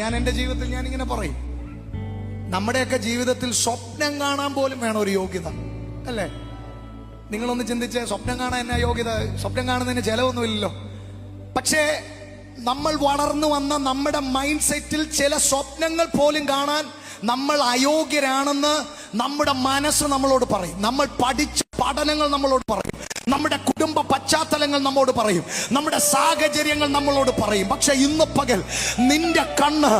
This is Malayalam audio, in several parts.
ഞാൻ എൻ്റെ ജീവിതത്തിൽ ഞാൻ ഇങ്ങനെ പറയും, നമ്മുടെയൊക്കെ ജീവിതത്തിൽ സ്വപ്നം കാണാൻ പോലും വേണം ഒരു യോഗ്യത, അല്ലേ? നിങ്ങളൊന്ന് ചിന്തിച്ച്, സ്വപ്നം കാണാൻ എന്നാ യോഗ്യത? സ്വപ്നം കാണുന്നതിന് ചെലവൊന്നുമില്ലല്ലോ. പക്ഷേ നമ്മൾ വളർന്നു വന്ന നമ്മുടെ മൈൻഡ് സെറ്റിൽ ചില സ്വപ്നങ്ങൾ പോലും കാണാൻ നമ്മൾ അയോഗ്യരാണെന്ന് നമ്മുടെ മനസ്സ് നമ്മളോട് പറയും. നമ്മൾ പഠിച്ച പഠനങ്ങൾ നമ്മളോട് പറയും, നമ്മുടെ കുടുംബ പശ്ചാത്തലങ്ങൾ നമ്മോട് പറയും, നമ്മുടെ സാഹചര്യങ്ങൾ നമ്മളോട് പറയും. പക്ഷെ ഇന്ന് പകൽ നിന്റെ കണ്ണ്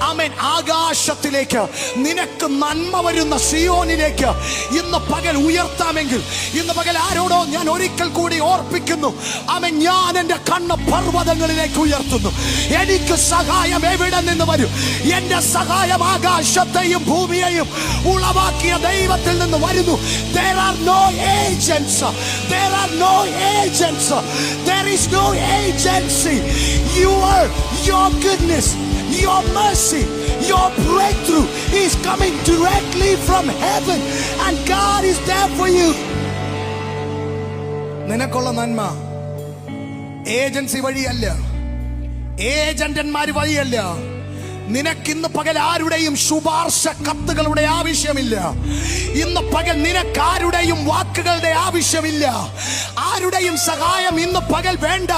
ആമേൻ ആകാശത്തിലേക്ക്, നിനക്ക് നന്മ വരുന്ന സിയോനിലേക്ക് ഇന്ന് പകൽ ഉയർത്താമെങ്കിൽ, ഇന്ന് പകൽ ആരോടോ ഞാൻ ഒരിക്കൽ കൂടി ഓർപ്പിക്കുന്നു, ആമേൻ, ഞാൻ എൻ്റെ കണ്ണ് പർവ്വതങ്ങളിലേക്ക് ഉയർത്തുന്നു. എനിക്ക് സഹായം എവിടെ നിന്ന് വരും? എൻ്റെ സഹായം ആകാശത്തെയും ഭൂമിയെയും ഉളവാക്കിയ ദൈവത്തിൽ നിന്ന് വരുന്നു. There are no agents. There are no agents. There is no agency. Your goodness, your mercy, your breakthrough is coming directly from heaven, and God is there for you. നിനക്കുള്ള നന്മ ഏജൻസി വഴിയല്ല, ഏജന്റന്മാർ വഴിയല്ല. നിനക്കിന്ന് പകൽ ആരുടെയും ശുപാർശ കത്തുകളുടെ ആവശ്യമില്ല. ഇന്ന് പകൽ നിനക്കാരുടെയും വാക്കുകളുടെ ആവശ്യമില്ല. ആരുടെയും സഹായം ഇന്ന് പകൽ വേണ്ട.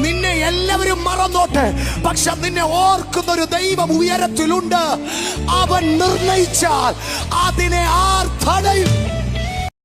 നിന്നെ എല്ലാവരും മറന്നോട്ടെ, പക്ഷെ നിന്നെ ഓർക്കുന്നൊരു ദൈവം ഉയരത്തിലുണ്ട്. അവൻ നിർണയിച്ചാൽ അതിനെ ആർ തടയും?